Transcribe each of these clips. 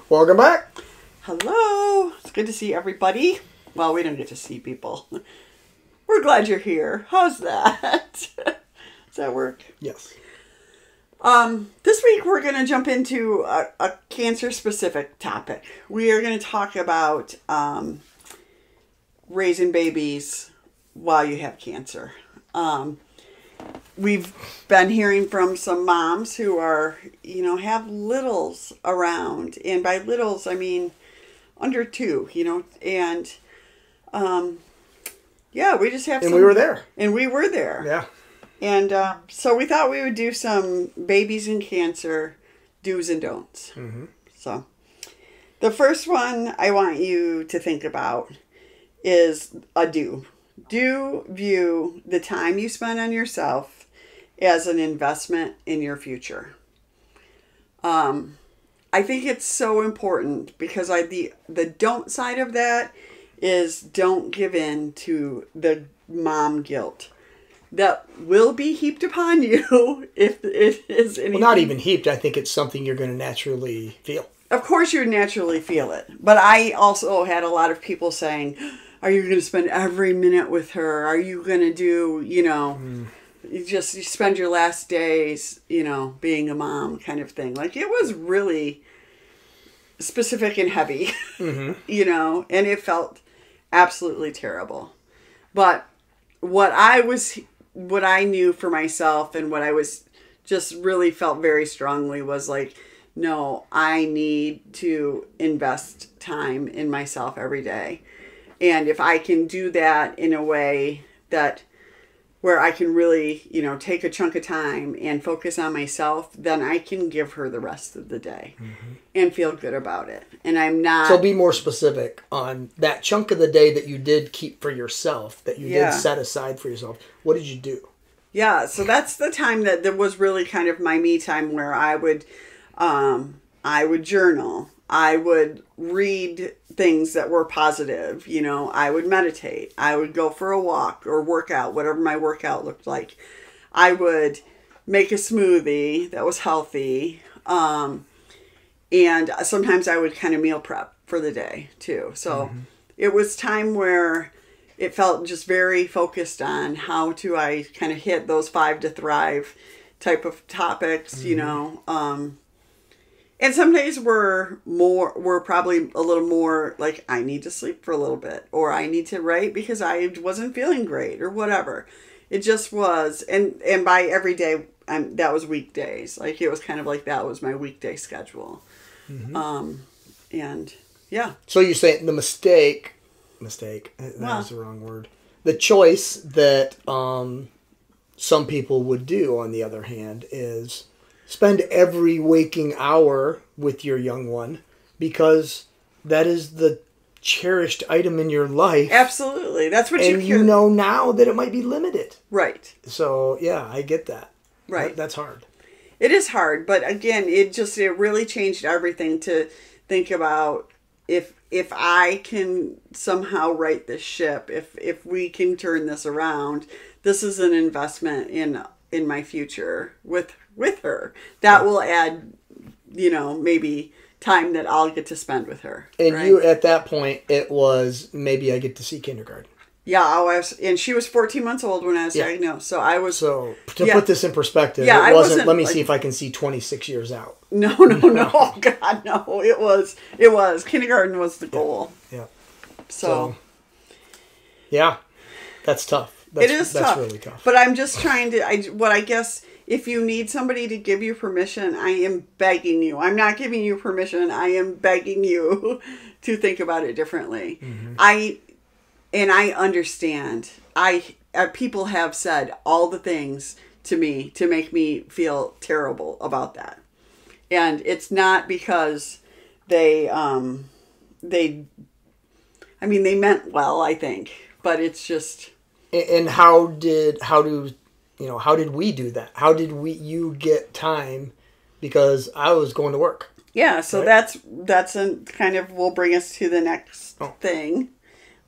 Welcome back. Hello. It's good to see everybody. Well, we don't get to see people. We're glad you're here. How's that? Does that work? Yes. This week we're going to jump into a cancer-specific topic. We are going to talk about raising babies while you have cancer. We've been hearing from some moms who are, have littles around. And by littles, I mean under 2, and we just have And we were there. And we were there. Yeah. And so we thought we would do some babies and cancer do's and don'ts. Mm-hmm. So the first one I want you to think about is a do. Do view the time you spend on yourself as an investment in your future. I think it's so important because the don't side of that is don't give in to the mom guilt that will be heaped upon you if it is anything. Well, not even heaped. I think it's something you're going to naturally feel. Of course you naturally feel it. But I also had a lot of people saying, are you going to spend every minute with her? Are you going to do, you spend your last days, being a mom kind of thing. Like, it was really specific and heavy, and it felt absolutely terrible. But what I knew for myself and what I was just really felt very strongly was like, no, I need to invest time in myself every day. And if I can do that in a way that where I can really, take a chunk of time and focus on myself, then I can give her the rest of the day and feel good about it. And I'm not... So be more specific on that chunk of the day that you did keep for yourself, that you did set aside for yourself. What did you do? Yeah, so that's the time that was really kind of my me time where I would journal. I would read things that were positive, I would meditate. I would go for a walk or workout, whatever my workout looked like. I would make a smoothie that was healthy. And sometimes I would kind of meal prep for the day too. So it was time where it felt just very focused on how do I kind of hit those 5 to thrive type of topics, and some days were probably a little more like I need to sleep for a little bit or I need to write because I wasn't feeling great or whatever. It just was. And by every day, that was weekdays. Like it was kind of like that was my weekday schedule. And yeah. So you say the mistake, that was the wrong word. The choice that some people would do, on the other hand, is spend every waking hour with your young one because that is the cherished item in your life. Absolutely. That's what and you know now that it might be limited. Right. So, yeah, I get that. Right. That's hard. It is hard, but again, it really changed everything to think about if I can somehow right this ship, if we can turn this around, this is an investment in my future with her. That will add, maybe time that I'll get to spend with her. And right? you, at that point, it was maybe I get to see kindergarten. Yeah, and she was 14 months old when I was diagnosed. So I was... So, to put this in perspective, it wasn't let me see if I can see 26 years out. No. Oh, God, no. It was. Kindergarten was the goal. Yeah. So yeah, that's tough. It is tough. That's really tough. But I'm just trying to... I guess... If you need somebody to give you permission, I am begging you. I'm not giving you permission. I am begging you to think about it differently. I understand. People have said all the things to me to make me feel terrible about that. And it's not because they meant well, I think, but it's just... And how did we do that? How did you get time? Because I was going to work. Yeah, so right? that's a kind of will bring us to the next thing.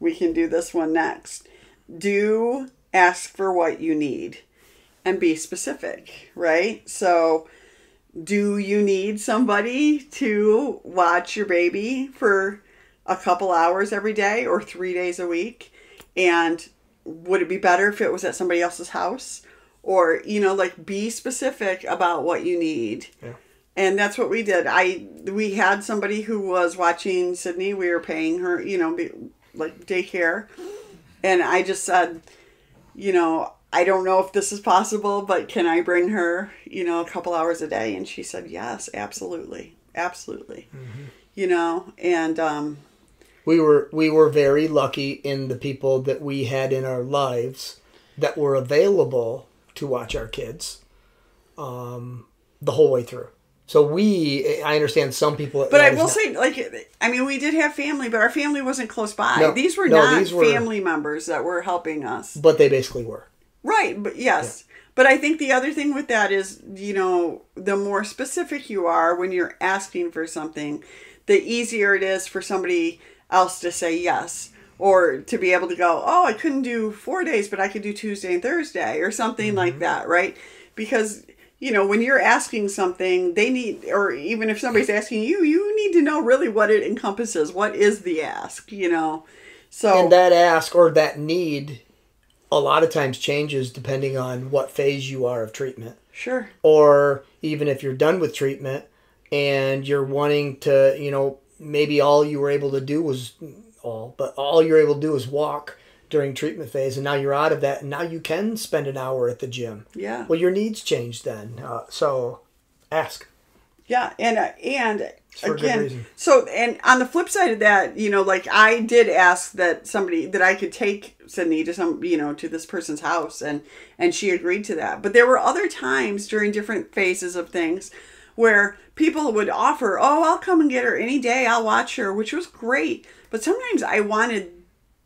We can do this one next. Do ask for what you need and be specific, right? So do you need somebody to watch your baby for a couple hours every day or 3 days a week? And would it be better if it was at somebody else's house? Or, like, be specific about what you need. Yeah. And that's what we did. We had somebody who was watching Sydney. We were paying her, like daycare. And I just said, I don't know if this is possible, but can I bring her, a couple hours a day? And she said, yes, absolutely. Absolutely. Mm-hmm. And we were very lucky in the people that we had in our lives that were available to watch our kids the whole way through. So I understand some people... But I will say, we did have family, but our family wasn't close by. No, these were not family members that were helping us. But they basically were. Right, but yes. Yeah. But I think the other thing with that is, the more specific you are when you're asking for something, the easier it is for somebody else to say yes. Or to be able to go, oh, I couldn't do 4 days, but I could do Tuesday and Thursday or something like that, right? Because, when you're asking something, they need, or even if somebody's asking you, you need to know really what it encompasses. What is the ask, So, and that ask or that need a lot of times changes depending on what phase you are of treatment. Sure. Or even if you're done with treatment and you're wanting to, maybe all you were able to do was... all you're able to do is walk during treatment phase, and now you're out of that, and now you can spend an hour at the gym. Yeah. Well, your needs change then. So ask. Yeah, and for again, good reason. So, and on the flip side of that, I did ask that I could take Sydney to to this person's house, and she agreed to that. But there were other times during different phases of things where people would offer, oh, I'll come and get her any day, I'll watch her, which was great. But sometimes I wanted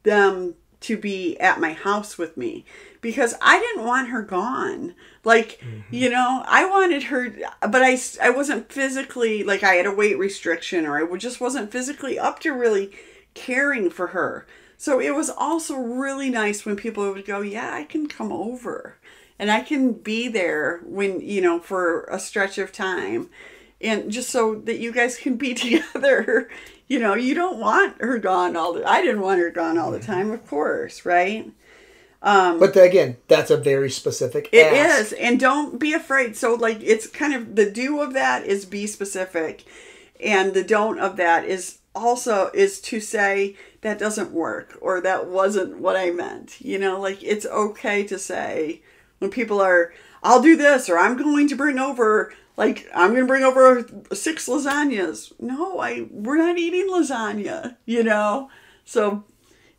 them to be at my house with me because I didn't want her gone. I wanted her, but I wasn't physically, I had a weight restriction, or I just wasn't physically up to really caring for her. So it was also really nice when people would go, yeah, I can come over and I can be there when, for a stretch of time. And just so that you guys can be together, you don't want her gone I didn't want her gone all the time, of course, right? But again, that's a very specific ask. It is, and don't be afraid. So, it's kind of the do of that is be specific, and the don't of that is to say that doesn't work, or that wasn't what I meant. It's okay to say when people are, I'll do this, or I'm going to bring over... I'm going to bring over 6 lasagnas. No, we're not eating lasagna, So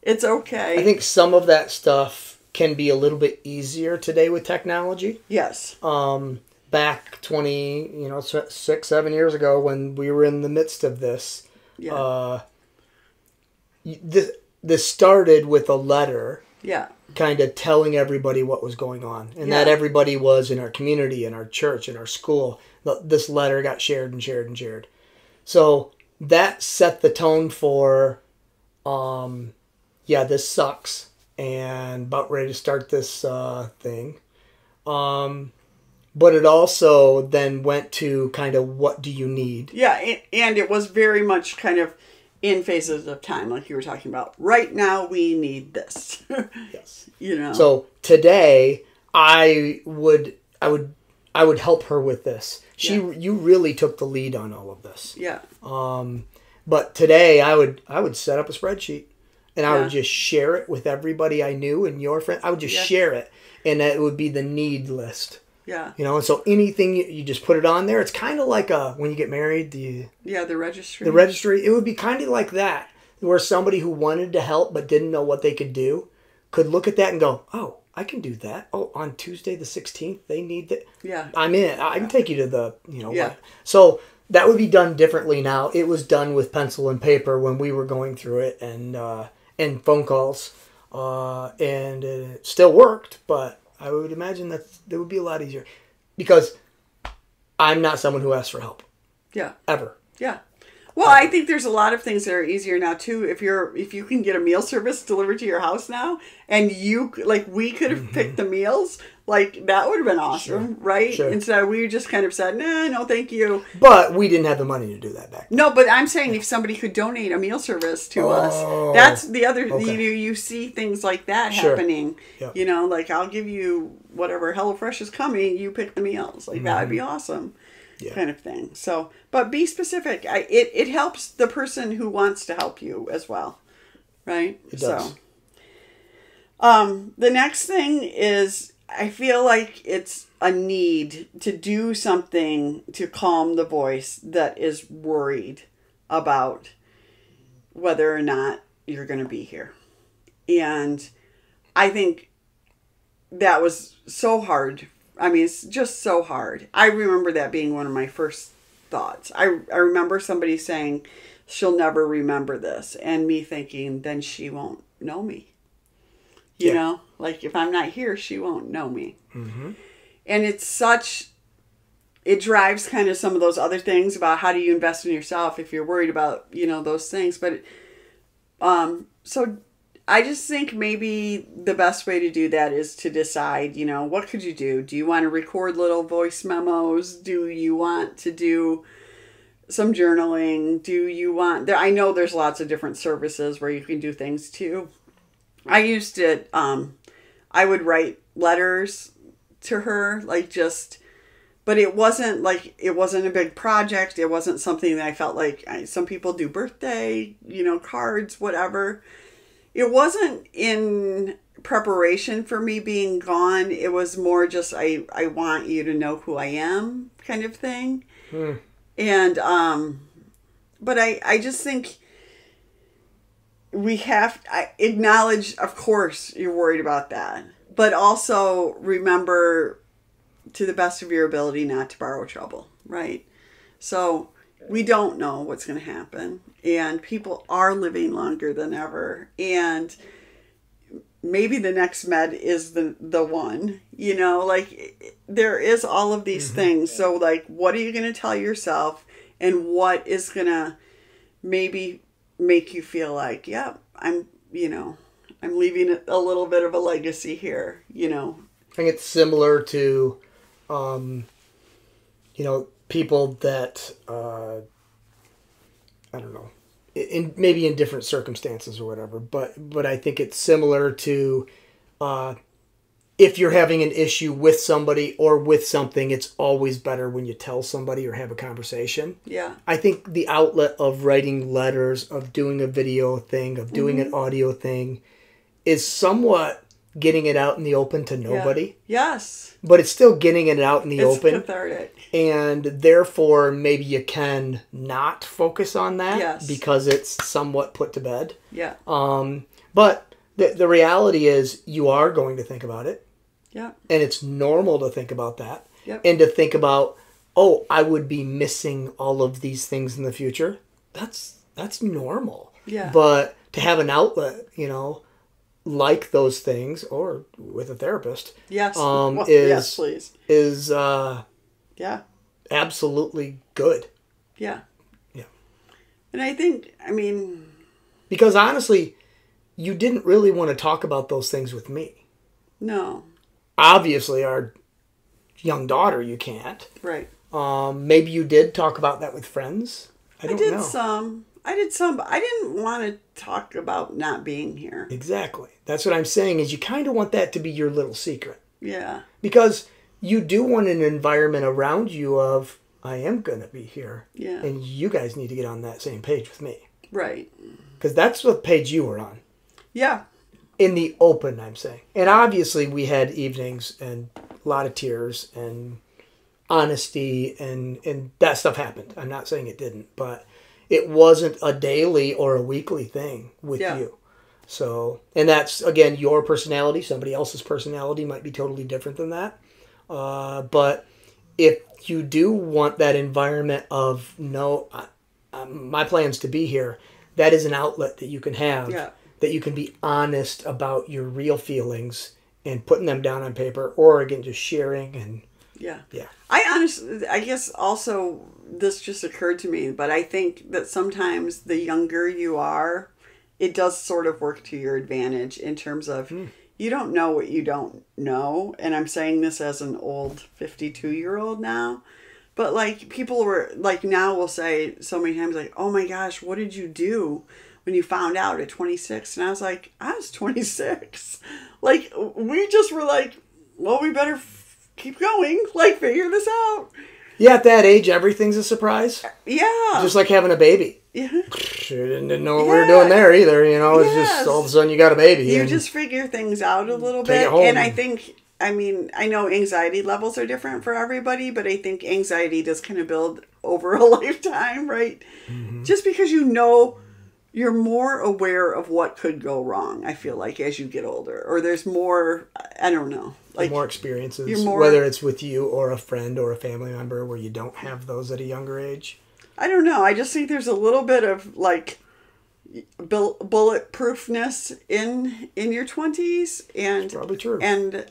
it's okay. I think some of that stuff can be a little bit easier today with technology. Yes. Back 6, 7 years ago when we were in the midst of this, this started with a letter. Yeah. Kind of telling everybody what was going on. And that everybody was in our community, in our church, in our school. This letter got shared and shared and shared. So that set the tone for, this sucks. And about ready to start this thing. But it also then went to kind of what do you need? Yeah, and it was very much kind of in phases of time, like you were talking about. Right now, we need this. Yes. So today, I would help her with this. You really took the lead on all of this. Yeah. But today, I would set up a spreadsheet, and I would just share it with everybody I knew and your friend. I would just share it, and it would be the need list. Yeah. And so anything you just put it on there. It's kind of like when you get married, the registry. The registry. It would be kind of like that, where somebody who wanted to help but didn't know what they could do could look at that and go, "Oh, I can do that. Oh, on Tuesday the 16th, they need that. Yeah. I'm in. I can take you to the So that would be done differently now. It was done with pencil and paper when we were going through it, and phone calls, and it still worked, but I would imagine that it would be a lot easier because I'm not someone who asks for help. Yeah. Ever. Yeah. Well, I think there's a lot of things that are easier now too. If you can get a meal service delivered to your house now, and we could have picked the meals, like that would have been awesome, right? Sure. Instead, we just kind of said, nah, no, thank you. But we didn't have the money to do that back then. No, but I'm saying if somebody could donate a meal service to us, that's the other. Okay. You see things like that happening. Yep. Like I'll give you whatever HelloFresh is coming. You pick the meals. Like that would be awesome. Yeah. Kind of thing. So, but be specific. It helps the person who wants to help you as well, right? It does. So, the next thing is I feel like it's a need to do something to calm the voice that is worried about whether or not you're going to be here. And I think that was so hard. I mean, it's just so hard. I remember that being one of my first thoughts. I remember somebody saying, she'll never remember this. And me thinking, then she won't know me. You know? Like, if I'm not here, she won't know me. Mm-hmm. And it drives kind of some of those other things about how do you invest in yourself if you're worried about, those things. But, so I just think maybe the best way to do that is to decide, what could you do? Do you want to record little voice memos? Do you want to do some journaling? Do you want... I know there's lots of different services where you can do things too. I used to... I would write letters to her, but it wasn't a big project. It wasn't something that I felt like... some people do birthday, cards, whatever. It wasn't in preparation for me being gone. It was more just, I want you to know who I am kind of thing. And, but I just think we have to acknowledge, of course, you're worried about that. But also remember, to the best of your ability, not to borrow trouble, right? So we don't know what's going to happen. And people are living longer than ever. And maybe the next med is the one, there is all of these things. So what are you going to tell yourself? And what is going to maybe make you feel like, yeah, I'm leaving a little bit of a legacy here, I think it's similar to, people that, I don't know, maybe in different circumstances or whatever, but I think it's similar to if you're having an issue with somebody or with something, it's always better when you tell somebody or have a conversation. Yeah. I think the outlet of writing letters, of doing a video thing, of doing an audio thing is somewhat getting it out in the open to nobody. Yeah. Yes. But it's still getting it out in the open. It's cathartic. And therefore, maybe you can not focus on that because it's somewhat put to bed. Yeah. But the reality is you are going to think about it. Yeah. And it's normal to think about that. Yep. And to think about, oh, I would be missing all of these things in the future. That's normal. Yeah. But to have an outlet, like those things, or with a therapist, yes, yes, please, is absolutely good. Yeah. Yeah. And I think, because honestly, you didn't really want to talk about those things with me. No. Obviously, our young daughter, you can't. Right. Maybe you did talk about that with friends. I did know. I did some, but I didn't want to talk about not being here. Exactly. That's what I'm saying, is you kind of want that to be your little secret. Yeah. Because you do want an environment around you of, I am going to be here. Yeah. And you guys need to get on that same page with me. Right. Because that's the page you were on. Yeah. In the open, I'm saying. And obviously we had evenings and a lot of tears and honesty and that stuff happened. I'm not saying it didn't, but it wasn't a daily or a weekly thing with you. So, and that's, again, your personality. Somebody else's personality might be totally different than that. But if you do want that environment of, no, my plan's to be here, that is an outlet that you can have. Yeah. That you can be honest about your real feelings and putting them down on paper, or again, just sharing and Yeah. Yeah. I guess also this just occurred to me, but I think that sometimes the younger you are, it does sort of work to your advantage in terms of you don't know what you don't know. And I'm saying this as an old 52-year-old now. But like people were like now will say so many times like, oh my gosh, what did you do when you found out at 26? And I was like, I was 26. Like we just were like, well, we better keep going, like figure this out. Yeah, at that age, everything's a surprise. Yeah. Just like having a baby. Yeah. Didn't know what we were doing there either. You know, it's just all of a sudden you got a baby. You just figure things out a little bit. And I think, I mean, I know anxiety levels are different for everybody, but I think anxiety does kind of build over a lifetime, right? Mm-hmm. Just because you know you're more aware of what could go wrong, I feel like, as you get older. Or there's more, I don't know. Like more experiences, whether it's with you or a friend or a family member where you don't have those at a younger age. I don't know. I just think there's a little bit of like bulletproofness in your 20s, and probably true. And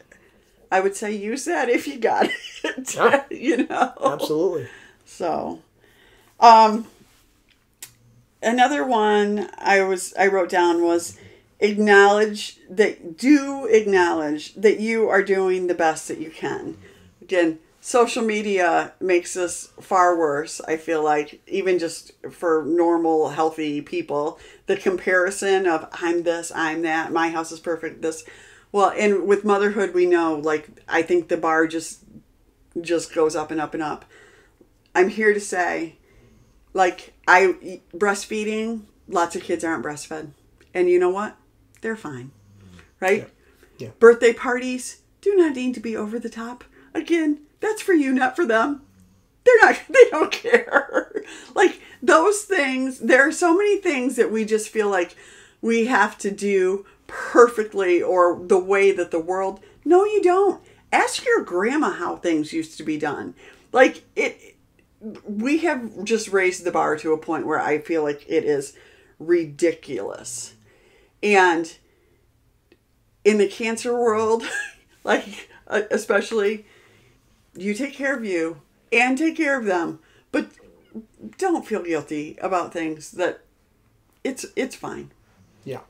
I would say use that if you got it. Yeah. You know, absolutely. So, another one I wrote down was acknowledge that you are doing the best that you can. Again, social media makes this far worse, I feel like, even just for normal, healthy people. The comparison of I'm this, I'm that, my house is perfect, this. Well, and with motherhood, we know, like, I think the bar just goes up and up and up. I'm here to say, like, breastfeeding, lots of kids aren't breastfed. And you know what? They're fine. Right? Yeah. Birthday parties do not need to be over the top. Again, that's for you, not for them. They don't care. Like those things, there are so many things that we just feel like we have to do perfectly or the way that the world. No, you don't. Ask your grandma how things used to be done. Like we have just raised the bar to a point where I feel like it is ridiculous. And in the cancer world, like especially, you take care of you and take care of them, but don't feel guilty about things that it's fine. Yeah.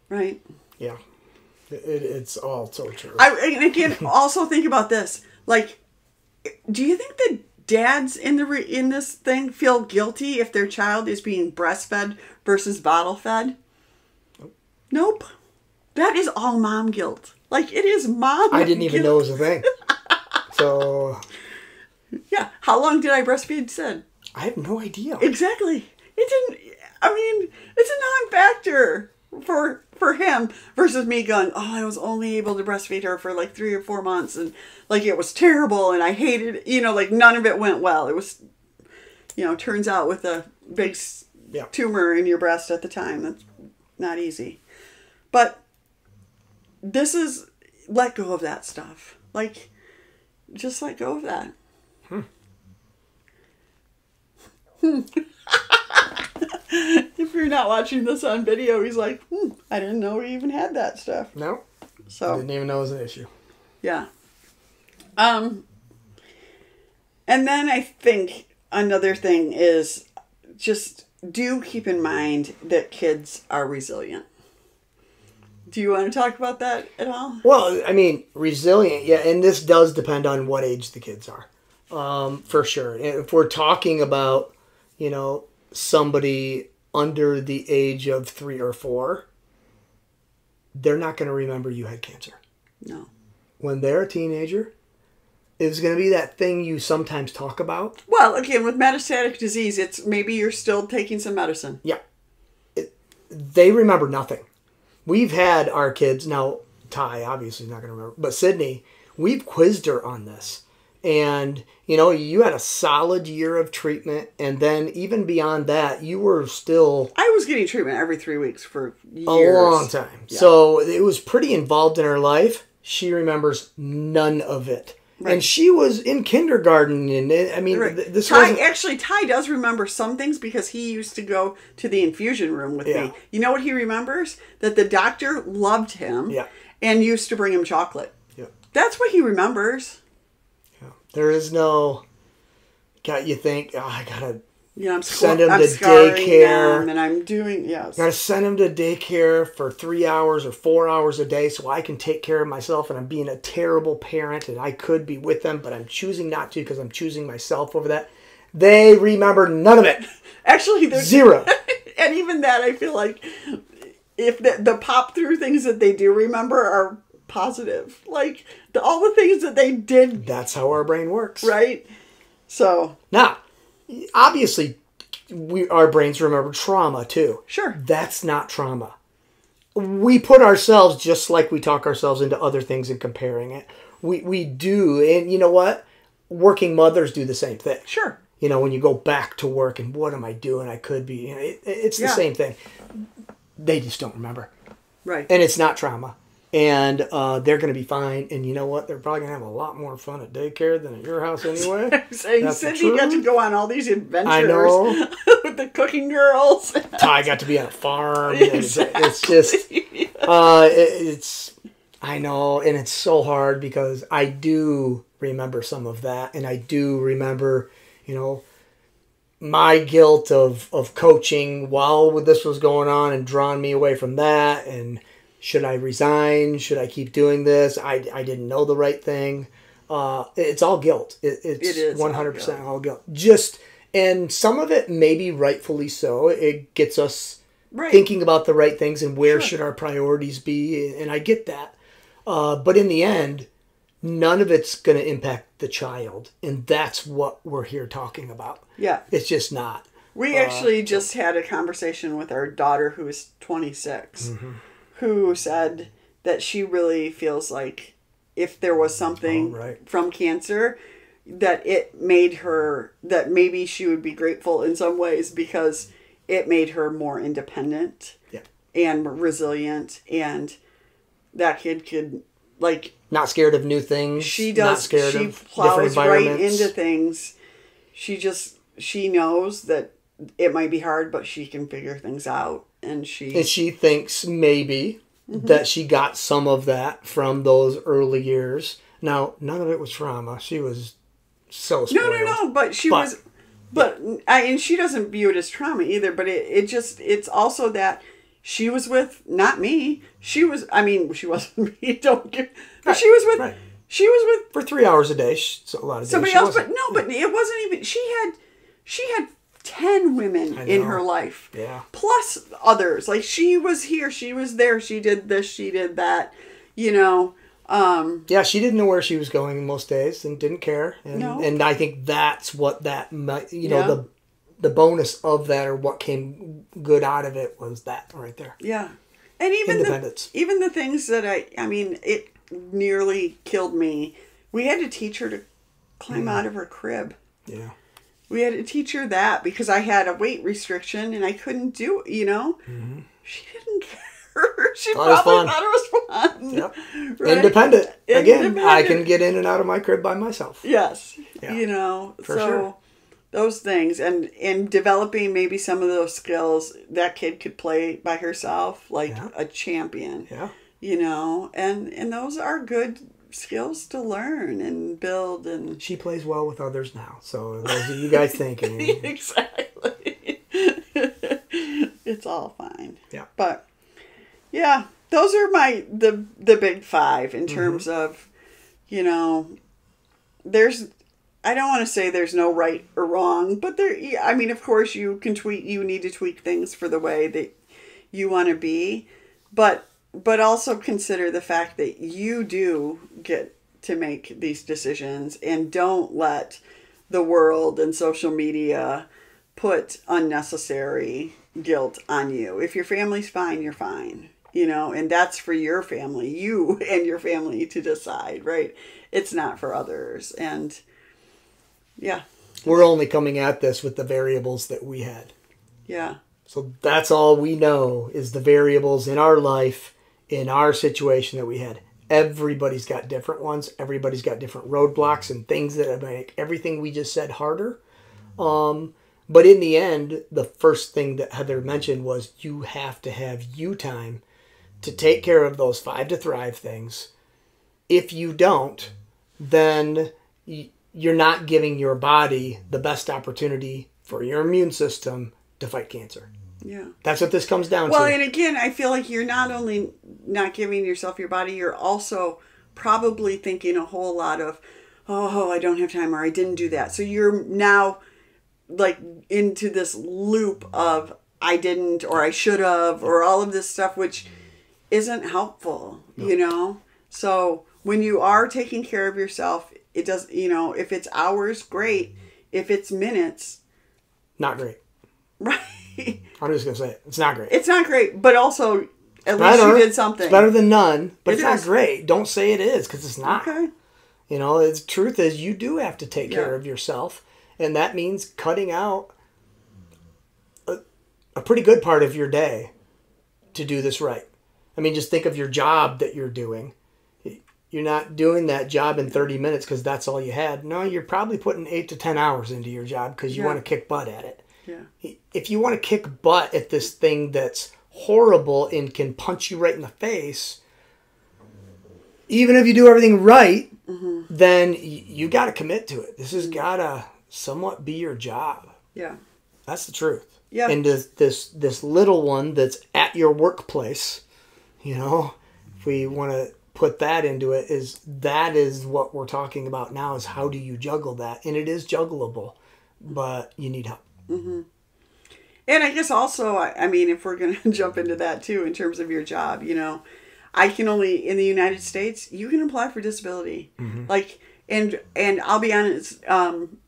Right? Yeah. It's all so true. And again, also think about this. Like, do you think that dads in this thing feel guilty if their child is being breastfed versus bottle fed? Nope. That is all mom guilt. Like, it is mom I didn't even guilt. know it was a thing. So... Yeah. How long did I breastfeed Sid? I have no idea. Exactly. It didn't... I mean, it's a non-factor for him versus me going, oh, I was only able to breastfeed her for like 3 or 4 months. And, like, it was terrible. And I hated it. You know, like, none of it went well. It was, you know, turns out with a big tumor in your breast at the time. That's not easy. But... this is, let go of that stuff. Like, just let go of that. If you're not watching this on video, he's like, I didn't know we even had that stuff. No. So I didn't even know it was an issue. Yeah. And then I think another thing is just do keep in mind that kids are resilient. Do you want to talk about that at all? Well, I mean, resilient, yeah, and this does depend on what age the kids are, for sure. If we're talking about, you know, somebody under the age of 3 or 4, they're not going to remember you had cancer. No. When they're a teenager, it's going to be that thing you sometimes talk about. Well, again, with metastatic disease, it's maybe you're still taking some medicine. Yeah. They remember nothing. We've had our kids, now Ty obviously is not going to remember, but Sydney, we've quizzed her on this. And, you know, you had a solid year of treatment. And then even beyond that, you were still... I was getting treatment every 3 weeks for years. A long time. Yeah. So it was pretty involved in her life. She remembers none of it. Right. And she was in kindergarten, and I mean, right. this Ty does remember some things because he used to go to the infusion room with me. You know what he remembers? That the doctor loved him and used to bring him chocolate. Yeah. That's what he remembers. Yeah. There is no. You think, oh, I gotta send him to daycare, and I'm doing Gotta send him to daycare for 3 hours or 4 hours a day so I can take care of myself, and I'm being a terrible parent, and I could be with them, but I'm choosing not to because I'm choosing myself over that. They remember none of it. Actually, zero. And even that, I feel like if the pop through things that they do remember are positive, like all the things that they did. That's how our brain works, right? So now, obviously, our brains remember trauma too. Sure, that's not trauma. We put ourselves, just like we talk ourselves into other things and comparing it. We do, and you know what? Working mothers do the same thing. Sure. When you go back to work and what am I doing? I could be. It's the same thing. They just don't remember. Right. And it's not trauma. And they're going to be fine. And you know what? They're probably going to have a lot more fun at daycare than at your house anyway. Saying Cindy got to go on all these adventures. I know. With the cooking girls. Ty got to be on a farm. Exactly. It's just... I know. And it's so hard because I do remember some of that. And I do remember... my guilt of coaching while this was going on and drawing me away from that. And should I resign? Should I keep doing this? I didn't know the right thing. It's all guilt. It is 100% all guilt. And some of it maybe rightfully so. It gets us thinking about the right things and where should our priorities be. And I get that. But in the end, none of it's going to impact the child. And that's what we're here talking about. Yeah. It's just not. We actually just had a conversation with our daughter who is 26, who said that she really feels like if there was something from cancer, that it made her, that maybe she would be grateful in some ways because it made her more independent and resilient. And that kid could, not scared of new things. She does. Not scared she of plows right into things. She knows that it might be hard, but she can figure things out. And she thinks maybe that she got some of that from those early years. Now, none of it was trauma. She was so spoiled. No. But she was. But and she doesn't view it as trauma either. But it's also that. She was with, not me. She wasn't me. Don't give. But she was with. She was with for 3 hours a day. A lot of days. Somebody else, but no, but it wasn't even. She had 10 women in her life. Yeah. Plus others. Like she was here. She was there. She did this. She did that. Yeah, she didn't know where she was going most days and didn't care. And I think that's what that the bonus of that, or what came good out of it, was that right there. Yeah. And even the things that it nearly killed me. We had to teach her to climb out of her crib. Yeah. We had to teach her that because I had a weight restriction and I couldn't do it, Mm-hmm. She didn't care. She probably thought it was fun. Yep. Right? Independent. Again, I can get in and out of my crib by myself. Yes. Yeah. For sure. Those things, and developing maybe some of those skills, that kid could play by herself like a champion. Yeah. And those are good skills to learn and build. And she plays well with others now. So those of you guys thinking. Exactly. It's all fine. Yeah. But yeah, those are the big five in terms of, I don't want to say there's no right or wrong, but of course you need to tweak things for the way that you want to be, but also consider the fact that you do get to make these decisions, and don't let the world and social media put unnecessary guilt on you. If your family's fine, you're fine, and that's for your family, you and your family to decide, right? It's not for others. And yeah. We're only coming at this with the variables that we had. Yeah. So that's all we know is the variables in our life, in our situation that we had. Everybody's got different ones. Everybody's got different roadblocks and things that make everything we just said harder. But in the end, the first thing that Heather mentioned was you have to have you time to take care of those 5 to thrive things. If you don't, then you're not giving your body the best opportunity for your immune system to fight cancer. Yeah. That's what this comes down to. Well, and again, I feel like you're not only not giving yourself your body, you're also probably thinking a whole lot of, oh, I don't have time, or I didn't do that. So you're now like into this loop of I didn't, or I should have, or all of this stuff, which isn't helpful, you know? So when you are taking care of yourself, it does, you know, if it's hours, great. If it's minutes, not great. Right. I'm just going to say it. It's not great. It's not great, but also at least you did something. It's better than none, but it's not is. great. Don't say it is, because it's not. Okay. You know, the truth is you do have to take care of yourself, and that means cutting out a pretty good part of your day to do this right. I mean, just think of your job that you're doing. You're not doing that job in 30 minutes because that's all you had. No, you're probably putting 8 to 10 hours into your job because you want to kick butt at it. Yeah. If you want to kick butt at this thing that's horrible and can punch you right in the face, even if you do everything right, then you got to commit to it. This has got to somewhat be your job. Yeah. That's the truth. Yeah. And this little one that's at your workplace, you know, if we want to put that into it, that is what we're talking about now, is how do you juggle that? And it is juggleable, but you need help. Mm-hmm. And I guess also, I mean, if we're going to jump into that too, in terms of your job, you know, I can only, in the United States, you can apply for disability. Like, and I'll be honest,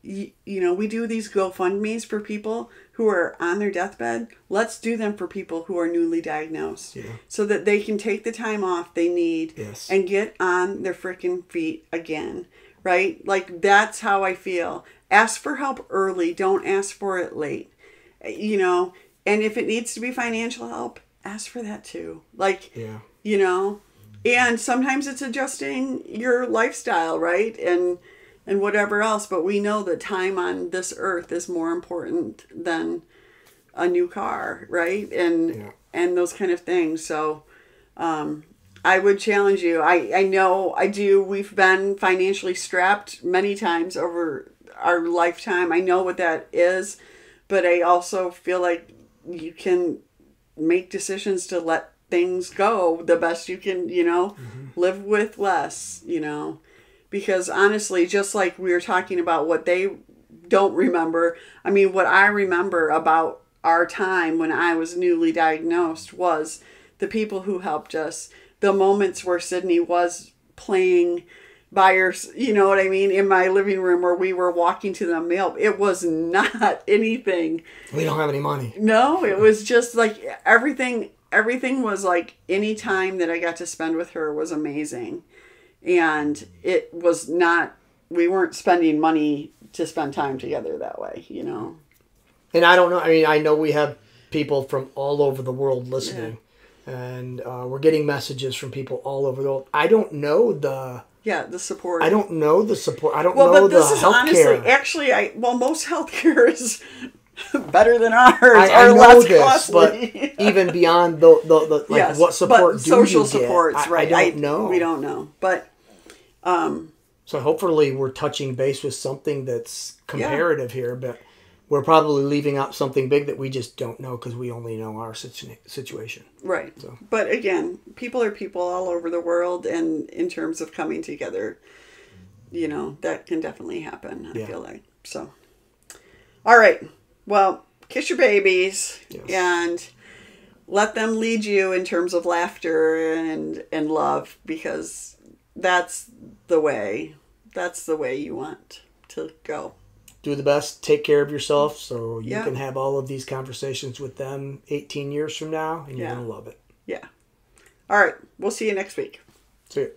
you know, we do these GoFundMes for people who are on their deathbed. Let's do them for people who are newly diagnosed, so that they can take the time off they need and get on their freaking feet again, right? Like, that's how I feel. Ask for help early. Don't ask for it late, you know, and if it needs to be financial help, ask for that too. Like, you know, and sometimes it's adjusting your lifestyle, right? And whatever else. But we know that time on this earth is more important than a new car, right? And those kind of things. So I would challenge you. I know I do. We've been financially strapped many times over our lifetime. I know what that is. But I also feel like you can make decisions to let things go the best you can, you know, live with less, you know, because honestly, just like we were talking about what they don't remember, I mean, what I remember about our time when I was newly diagnosed was the people who helped us, the moments where Sydney was playing by her, you know what I mean, in my living room, where we were walking to the mail. It was not anything. We don't have any money. No, it was just like everything was like, any time that I got to spend with her was amazing. And it was not, we weren't spending money to spend time together that way, you know. And I don't know, I mean, I know we have people from all over the world listening. And we're getting messages from people all over the world. I don't know the support. I don't know the support. I don't know the healthcare. But this is honestly, actually, most healthcare is better than ours. I know less this, costly. But even beyond the like, what support do social you get? Supports, right? I don't know. We don't know, but so hopefully we're touching base with something that's comparative here, but we're probably leaving out something big that we just don't know because we only know our situation. Right. So. But again, people are people all over the world, and in terms of coming together, you know, that can definitely happen, I feel like. So, all right. Well, kiss your babies and let them lead you in terms of laughter and love, because that's the way you want to go. Do the best, take care of yourself so you can have all of these conversations with them 18 years from now, and you're going to love it. Yeah. All right. We'll see you next week. See you.